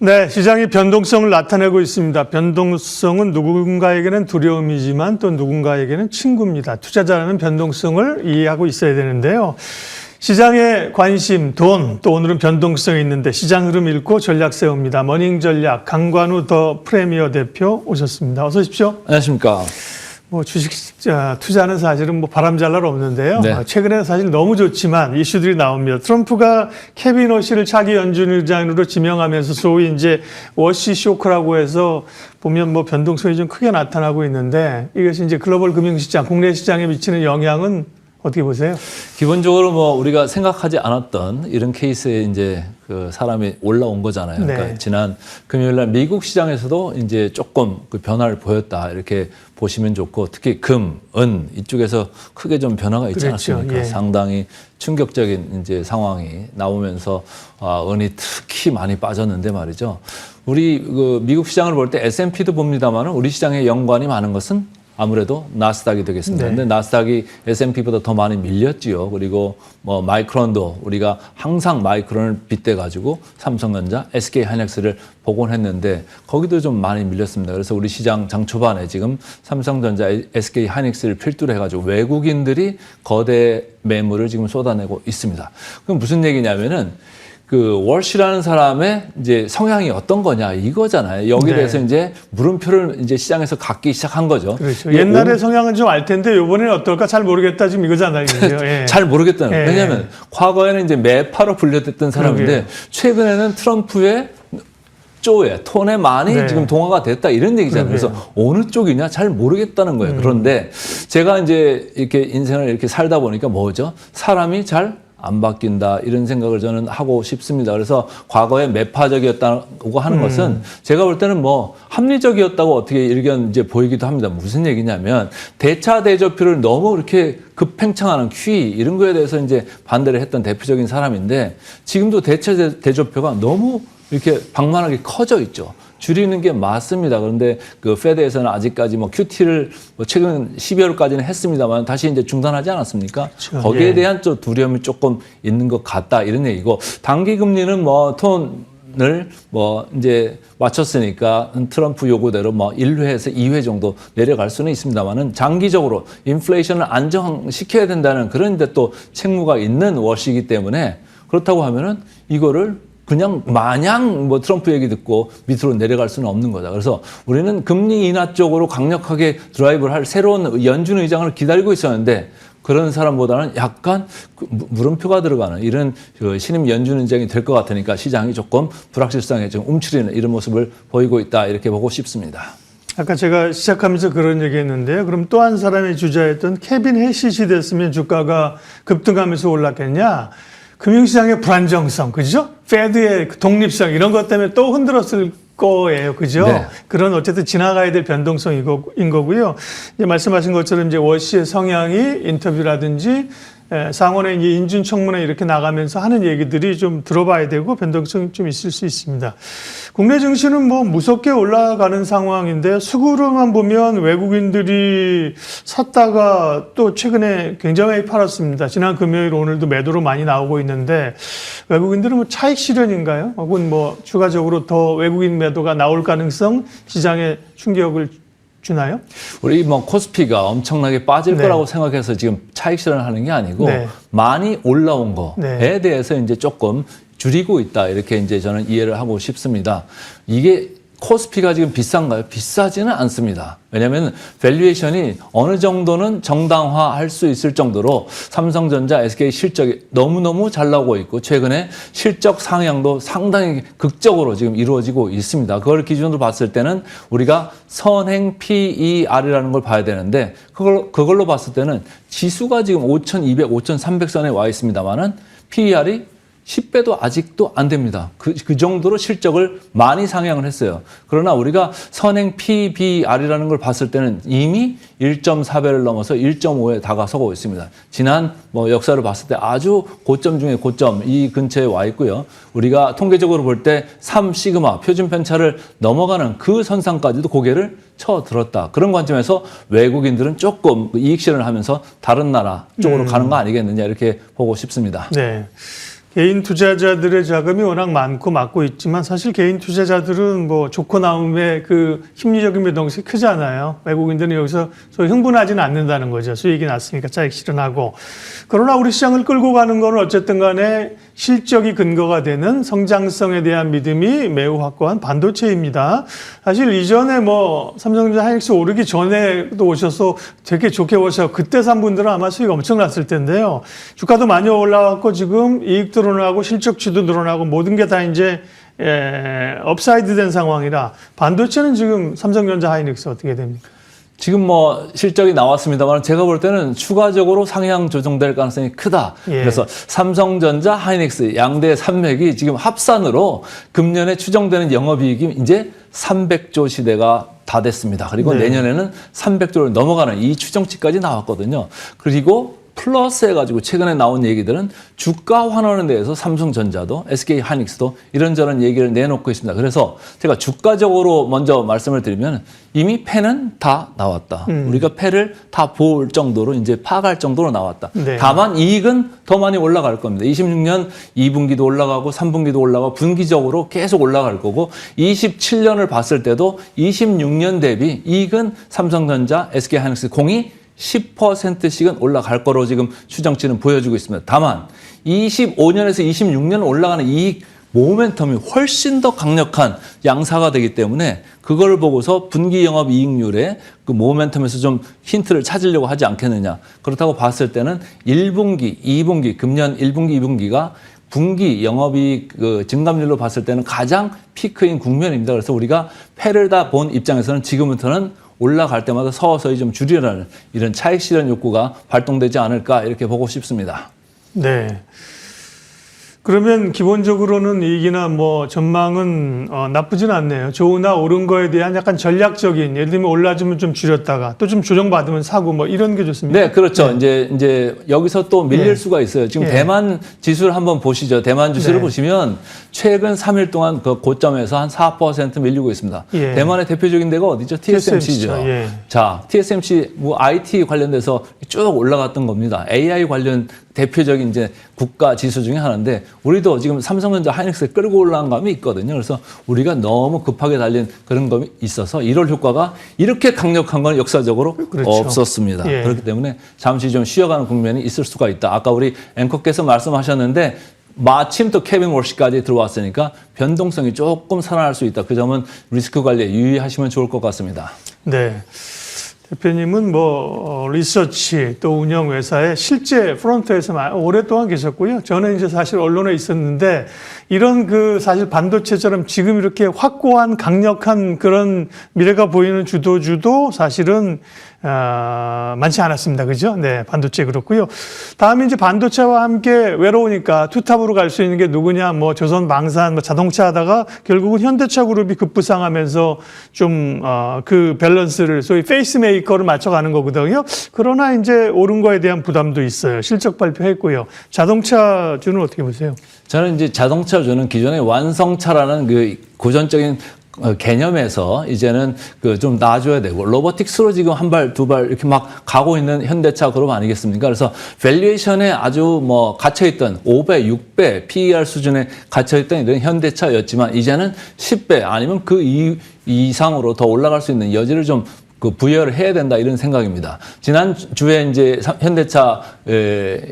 네, 시장이 변동성을 나타내고 있습니다. 변동성은 누군가에게는 두려움이지만 또 누군가에게는 친구입니다. 투자자는 변동성을 이해하고 있어야 되는데요. 시장의 관심, 돈, 또 오늘은 변동성이 있는데 시장 흐름 읽고 전략 세웁니다. 머닝 전략 강관우 더 프리미어 대표 오셨습니다. 어서 오십시오. 안녕하십니까. 주식 투자는 사실은 바람 잘 날 없는데요. 네. 최근에 사실 너무 좋지만 이슈들이 나옵니다. 트럼프가 케빈 워시를 차기 연준 의장으로 지명하면서 소위 이제 워시 쇼크라고 해서 보면 변동성이 좀 크게 나타나고 있는데 이것이 이제 글로벌 금융시장, 국내 시장에 미치는 영향은 어떻게 보세요? 기본적으로 우리가 생각하지 않았던 이런 케이스에 이제 그 사람이 올라온 거잖아요. 그러니까 네. 지난 금요일 날 미국 시장에서도 이제 조금 그 변화를 보였다 이렇게 보시면 좋고 특히 금, 은 이쪽에서 크게 좀 변화가 있지 그렇죠. 않았습니까? 예. 상당히 충격적인 이제 상황이 나오면서 은이 특히 많이 빠졌는데 말이죠. 우리 그 미국 시장을 볼 때 S&P도 봅니다만은 우리 시장에 연관이 많은 것은 아무래도 나스닥이 되겠습니다. 네. 근데 나스닥이 S&P보다 더 많이 밀렸지요. 그리고 마이크론도 우리가 항상 마이크론을 빗대 가지고 삼성전자, SK 하이닉스를 복원했는데 거기도 좀 많이 밀렸습니다. 그래서 우리 시장 장 초반에 지금 삼성전자, SK 하이닉스를 필두로 해가지고 외국인들이 거대 매물을 지금 쏟아내고 있습니다. 그럼 무슨 얘기냐면은 그 월시라는 사람의 이제 성향이 어떤 거냐 이거잖아요. 여기에 네. 대해서 이제 물음표를 이제 시장에서 갖기 시작한 거죠. 그렇죠. 옛날의 성향은 좀 알 텐데 이번에는 어떨까 잘 모르겠다 지금 이거잖아요. 예. 잘 모르겠다는 거예요. 예. 왜냐하면 과거에는 이제 매파로 분류됐던 사람인데 그러게요. 최근에는 트럼프의 쪼에 톤에 많이 네. 지금 동화가 됐다 이런 얘기잖아요. 그러게요. 그래서 어느 쪽이냐 잘 모르겠다는 거예요. 그런데 제가 이제 이렇게 인생을 이렇게 살다 보니까 뭐죠? 사람이 잘 안 바뀐다 이런 생각을 저는 하고 싶습니다. 그래서 과거에 매파적이었다고 하는 것은 제가 볼 때는 합리적이었다고 어떻게 일견 이제 보이기도 합니다. 무슨 얘기냐면 대차 대조표를 너무 이렇게 급팽창하는 QE 이런 거에 대해서 이제 반대를 했던 대표적인 사람인데 지금도 대차 대조표가 너무 이렇게 방만하게 커져 있죠. 줄이는 게 맞습니다. 그런데 그 페드에서는 아직까지 QT를 최근 12월까지는 했습니다만 다시 이제 중단하지 않았습니까? 그렇죠. 거기에 예. 대한 좀 두려움이 조금 있는 것 같다 이런 얘기고 단기 금리는 톤을 이제 맞췄으니까 트럼프 요구대로 1회에서 2회 정도 내려갈 수는 있습니다만은 장기적으로 인플레이션을 안정시켜야 된다는 그런 데 또 책무가 있는 워시이기 때문에 그렇다고 하면은 이거를 그냥 마냥 트럼프 얘기 듣고 밑으로 내려갈 수는 없는 거다. 그래서 우리는 금리 인하 쪽으로 강력하게 드라이브를 할 새로운 연준 의장을 기다리고 있었는데 그런 사람보다는 약간 물음표가 들어가는 이런 신임 연준 의장이 될 것 같으니까 시장이 조금 불확실성에 좀 움츠리는 이런 모습을 보이고 있다 이렇게 보고 싶습니다. 아까 제가 시작하면서 그런 얘기했는데요. 그럼 또 한 사람의 주자였던 케빈 해시시 됐으면 주가가 급등하면서 올랐겠냐? 금융시장의 불안정성, 그죠? 페드의 독립성 이런 것 때문에 또 흔들었을 거예요, 그죠? 네. 그런 어쨌든 지나가야 될 변동성인 거고요. 이제 말씀하신 것처럼 이제 워시의 성향이 인터뷰라든지 상원의 이제 인준청문회 이렇게 나가면서 하는 얘기들이 좀 들어봐야 되고 변동성이 좀 있을 수 있습니다. 국내 증시는 무섭게 올라가는 상황인데 수구로만 보면 외국인들이 샀다가 또 최근에 굉장히 팔았습니다. 지난 금요일 오늘도 매도로 많이 나오고 있는데 외국인들은 차익 실현인가요? 혹은 추가적으로 더 외국인 매도가 나올 가능성 시장에 충격을 주나요? 우리 코스피가 엄청나게 빠질 네. 거라고 생각해서 지금 차익 실현하는 게 아니고 네. 많이 올라온 거에 네. 대해서 이제 조금 줄이고 있다 이렇게 이제 저는 이해를 하고 싶습니다. 이게 코스피가 지금 비싼가요? 비싸지는 않습니다. 왜냐하면 밸류에이션이 어느 정도는 정당화할 수 있을 정도로 삼성전자, SK 실적이 너무너무 잘 나오고 있고 최근에 실적 상향도 상당히 극적으로 지금 이루어지고 있습니다. 그걸 기준으로 봤을 때는 우리가 선행 PER이라는 걸 봐야 되는데 그걸로 봤을 때는 지수가 지금 5,200, 5,300선에 와 있습니다만은 PER이 10배도 아직도 안 됩니다. 그 정도로 실적을 많이 상향을 했어요. 그러나 우리가 선행 PBR이라는 걸 봤을 때는 이미 1.4배를 넘어서 1.5에 다가서고 있습니다. 지난 역사를 봤을 때 아주 고점 중에 고점 이 근처에 와 있고요. 우리가 통계적으로 볼 때 3시그마 표준 편차를 넘어가는 그 선상까지도 고개를 쳐들었다. 그런 관점에서 외국인들은 조금 이익 실현을 하면서 다른 나라 쪽으로 가는 거 아니겠느냐 이렇게 보고 싶습니다. 네. 개인 투자자들의 자금이 워낙 많고 막고 있지만 사실 개인 투자자들은 뭐 좋고 나움의 그 심리적인 변동성이 크잖아요. 외국인들은 여기서 소위 흥분하지는 않는다는 거죠. 수익이 났으니까 차익 실현하고. 그러나 우리 시장을 끌고 가는 거는 어쨌든 간에 실적이 근거가 되는 성장성에 대한 믿음이 매우 확고한 반도체입니다. 사실 이전에 뭐 삼성전자 하이닉스 오르기 전에도 오셔서 되게 좋게 보셔서 그때 산 분들은 아마 수익 엄청 났을 텐데요. 주가도 많이 올라왔고 지금 이익도 늘어나고 실적치도 늘어나고 모든 게 다 이제 업사이드 된 상황이라 반도체는 지금 삼성전자 하이닉스 어떻게 됩니까? 지금 뭐 실적이 나왔습니다만 제가 볼 때는 추가적으로 상향 조정될 가능성이 크다. 예. 그래서 삼성전자, 하이닉스 양대 산맥이 지금 합산으로 금년에 추정되는 영업이익이 이제 300조 시대가 다 됐습니다. 그리고 네. 내년에는 300조를 넘어가는 이 추정치까지 나왔거든요. 그리고 플러스 해가지고 최근에 나온 얘기들은 주가 환원에 대해서 삼성전자도 SK 하이닉스도 이런저런 얘기를 내놓고 있습니다. 그래서 제가 주가적으로 먼저 말씀을 드리면 이미 패는 다 나왔다. 우리가 패를 다 볼 정도로 이제 파악할 정도로 나왔다. 네. 다만 이익은 더 많이 올라갈 겁니다. 26년 2분기도 올라가고 3분기도 올라가고 분기적으로 계속 올라갈 거고 27년을 봤을 때도 26년 대비 이익은 삼성전자, SK 하이닉스 공이 10%씩은 올라갈 거로 지금 추정치는 보여주고 있습니다. 다만 25년에서 26년 올라가는 이익 모멘텀이 훨씬 더 강력한 양사가 되기 때문에 그걸 보고서 분기 영업 이익률의 그 모멘텀에서 좀 힌트를 찾으려고 하지 않겠느냐. 그렇다고 봤을 때는 1분기, 2분기, 금년 1분기, 2분기가 분기 영업이익 그 증감률로 봤을 때는 가장 피크인 국면입니다. 그래서 우리가 패를 다 본 입장에서는 지금부터는 올라갈 때마다 서서히 좀 줄이라는 이런 차익 실현 욕구가 발동되지 않을까 이렇게 보고 싶습니다. 네. 그러면 기본적으로는 이익이나 뭐 전망은 나쁘진 않네요. 좋으나 오른 거에 대한 약간 전략적인, 예를 들면 올라주면 좀 줄였다가 또 좀 조정받으면 사고 뭐 이런 게 좋습니다. 네, 그렇죠. 이제 여기서 또 밀릴 예. 수가 있어요. 지금 예. 대만 지수를 한번 보시죠. 대만 지수를 네. 보시면 최근 3일 동안 그 고점에서 한 4% 밀리고 있습니다. 예. 대만의 대표적인 데가 어디죠? TSMC죠. 예. 자, TSMC 뭐 IT 관련돼서 쭉 올라갔던 겁니다. AI 관련 대표적인 이제 국가 지수 중에 하나인데 우리도 지금 삼성전자 하이닉스에 끌고 올라간 감이 있거든요. 그래서 우리가 너무 급하게 달린 그런 감이 있어서 1월 효과가 이렇게 강력한 건 역사적으로 그렇죠. 없었습니다. 예. 그렇기 때문에 잠시 좀 쉬어가는 국면이 있을 수가 있다. 아까 우리 앵커께서 말씀하셨는데 마침 또 케빈 월시까지 들어왔으니까 변동성이 조금 살아날 수 있다. 그 점은 리스크 관리에 유의하시면 좋을 것 같습니다. 네. 대표님은 뭐 리서치 또 운영 회사에 실제 프론트에서 오랫동안 계셨고요. 저는 이제 사실 언론에 있었는데 이런 그 사실 반도체처럼 지금 이렇게 확고한 강력한 그런 미래가 보이는 주도주도 사실은 많지 않았습니다. 그죠? 네, 반도체 그렇고요. 다음에 이제 반도체와 함께 외로우니까 투탑으로 갈 수 있는 게 누구냐? 뭐 조선방산, 뭐 자동차 하다가 결국은 현대차 그룹이 급부상하면서 좀 그 밸런스를 소위 페이스메이커를 맞춰가는 거거든요. 그러나 이제 오른 거에 대한 부담도 있어요. 실적 발표했고요. 자동차주는 어떻게 보세요? 저는 이제 자동차주는 기존의 완성차라는 그 고전적인 개념에서 이제는 그 좀 놔줘야 되고 로보틱스로 지금 한 발, 두 발 이렇게 막 가고 있는 현대차 그룹 아니겠습니까? 그래서 밸류에이션에 아주 뭐 갇혀있던 5배, 6배 PER 수준에 갇혀있던 이런 현대차였지만 이제는 10배 아니면 그 이상으로 더 올라갈 수 있는 여지를 좀 그 부여를 해야 된다 이런 생각입니다. 지난 주에 이제 현대차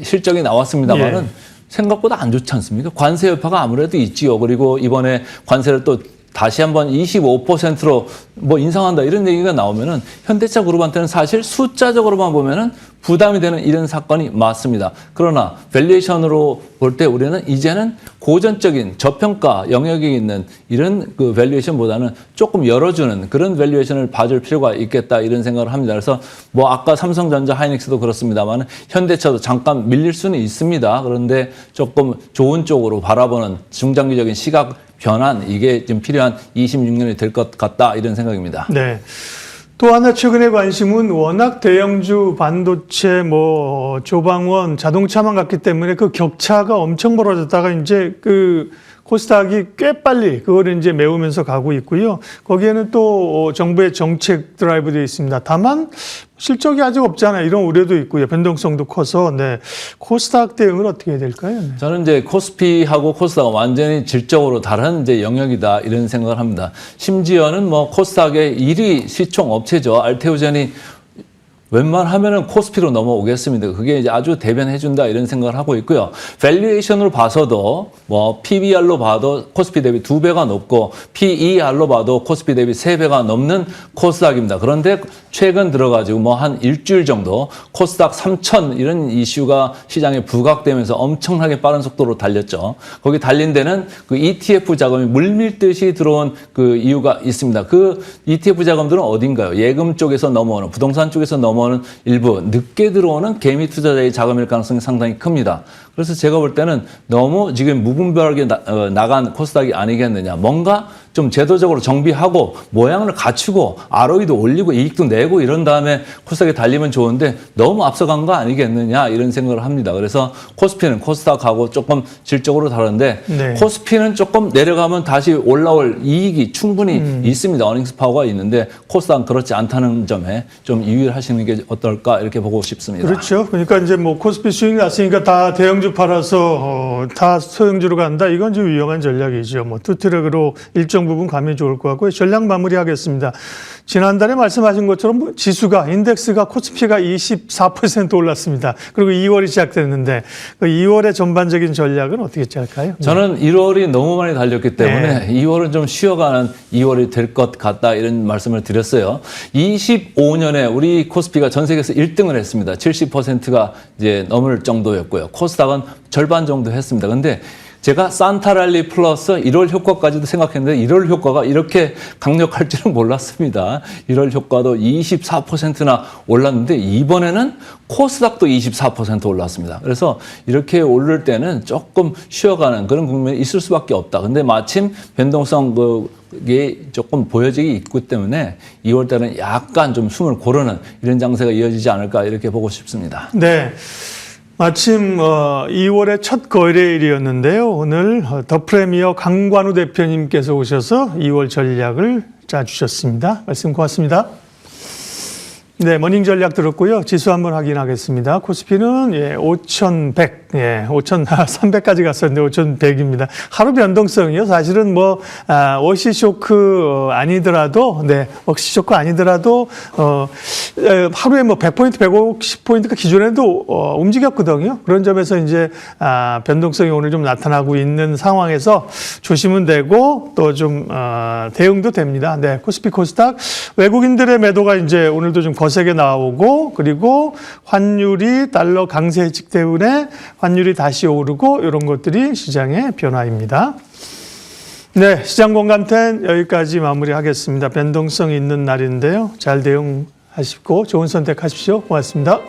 실적이 나왔습니다만은 예. 생각보다 안 좋지 않습니까? 관세 여파가 아무래도 있지요. 그리고 이번에 관세를 또 다시 한번 25%로 뭐 인상한다 이런 얘기가 나오면은 현대차 그룹한테는 사실 숫자적으로만 보면은 부담이 되는 이런 사건이 맞습니다. 그러나 밸류에이션으로 볼 때 우리는 이제는 고전적인 저평가 영역에 있는 이런 그 밸류에이션보다는 조금 열어주는 그런 밸류에이션을 봐줄 필요가 있겠다 이런 생각을 합니다. 그래서 뭐 아까 삼성전자 하이닉스도 그렇습니다만 현대차도 잠깐 밀릴 수는 있습니다. 그런데 조금 좋은 쪽으로 바라보는 중장기적인 시각 변환 이게 좀 필요한 26년이 될 것 같다 이런 생각입니다. 네. 또 하나 최근의 관심은 워낙 대형주 반도체 뭐 조방원 자동차만 갔기 때문에 그 격차가 엄청 벌어졌다가 이제 그 코스닥이 꽤 빨리 그거를 이제 메우면서 가고 있고요. 거기에는 또 정부의 정책 드라이브도 있습니다. 다만 실적이 아직 없잖아요. 이런 우려도 있고요. 변동성도 커서 네. 코스닥 대응은 어떻게 해야 될까요? 네. 저는 이제 코스피하고 코스닥은 완전히 질적으로 다른 이제 영역이다 이런 생각을 합니다. 심지어는 뭐 코스닥의 1위 시총 업체죠. 알테오젠이 웬만하면은 코스피로 넘어오겠습니다. 그게 이제 아주 대변해준다 이런 생각을 하고 있고요. 밸류에이션으로 봐서도 뭐 PBR로 봐도 코스피 대비 2배가 높고 PER로 봐도 코스피 대비 3배가 넘는 코스닥입니다. 그런데 최근 들어가지고 뭐 한 일주일 정도 코스닥 3,000 이런 이슈가 시장에 부각되면서 엄청나게 빠른 속도로 달렸죠. 거기 달린 데는 그 ETF 자금이 물밀듯이 들어온 그 이유가 있습니다. 그 ETF 자금들은 어딘가요? 예금 쪽에서 넘어오는, 부동산 쪽에서 넘어오는 일부 늦게 들어오는 개미 투자자의 자금일 가능성이 상당히 큽니다. 그래서 제가 볼 때는 너무 지금 무분별하게 나간 코스닥이 아니겠느냐. 뭔가 좀 제도적으로 정비하고 모양을 갖추고 ROE도 올리고 이익도 내고 이런 다음에 코스닥에 달리면 좋은데 너무 앞서간 거 아니겠느냐 이런 생각을 합니다. 그래서 코스피는 코스닥하고 조금 질적으로 다른데 네. 코스피는 조금 내려가면 다시 올라올 이익이 충분히 있습니다. 어닝스 파워가 있는데 코스닥은 그렇지 않다는 점에 좀 유의하시는 게 어떨까 이렇게 보고 싶습니다. 그렇죠. 그러니까 이제 뭐 코스피 수익 났으니까 다 대형주 팔아서 다 소형주로 간다. 이건 좀 위험한 전략이죠. 뭐 투트랙으로 일정 부분 가면 좋을 것 같고요. 전략 마무리하겠습니다. 지난달에 말씀하신 것처럼 지수가 인덱스가 코스피가 24% 올랐습니다. 그리고 2월이 시작됐는데 그 2월의 전반적인 전략은 어떻게 짤까요? 저는 1월이 너무 많이 달렸기 때문에 2월은 좀 쉬어가는 2월이 될 것 같다 이런 말씀을 드렸어요. 25년에 우리 코스피가 전 세계에서 1등을 했습니다. 70%가 이제 넘을 정도였고요. 코스닥은 절반 정도 했습니다. 근데 제가 산타랠리 플러스 1월 효과까지도 생각했는데 1월 효과가 이렇게 강력할 줄은 몰랐습니다. 1월 효과도 24%나 올랐는데 이번에는 코스닥도 24% 올랐습니다. 그래서 이렇게 오를 때는 조금 쉬어가는 그런 국면이 있을 수밖에 없다. 근데 마침 변동성 그게 조금 보여지기 있기 때문에 2월 달은 약간 좀 숨을 고르는 이런 장세가 이어지지 않을까 이렇게 보고 싶습니다. 네. 마침 2월의 첫 거래일이었는데요. 오늘 더 프레미어 강관우 대표님께서 오셔서 2월 전략을 짜주셨습니다. 말씀 고맙습니다. 네, 머닝 전략 들었고요. 지수 한번 확인하겠습니다. 코스피는 5,100, 5,300까지 갔었는데 5,100입니다. 하루 변동성이요. 사실은 뭐 워시 쇼크 아니더라도, 네, 워시 쇼크 아니더라도 하루에 뭐 100포인트, 150포인트가 기존에도 움직였거든요. 그런 점에서 이제 변동성이 오늘 좀 나타나고 있는 상황에서 조심은 되고 또 좀 대응도 됩니다. 네, 코스피 코스닥 외국인들의 매도가 이제 오늘도 좀 거세게 나오고 그리고 환율이 달러 강세 해직 때문에 환율이 다시 오르고 이런 것들이 시장의 변화입니다. 네, 시장 공감텐 여기까지 마무리하겠습니다. 변동성 있는 날인데요. 잘 대응하시고 좋은 선택하십시오. 고맙습니다.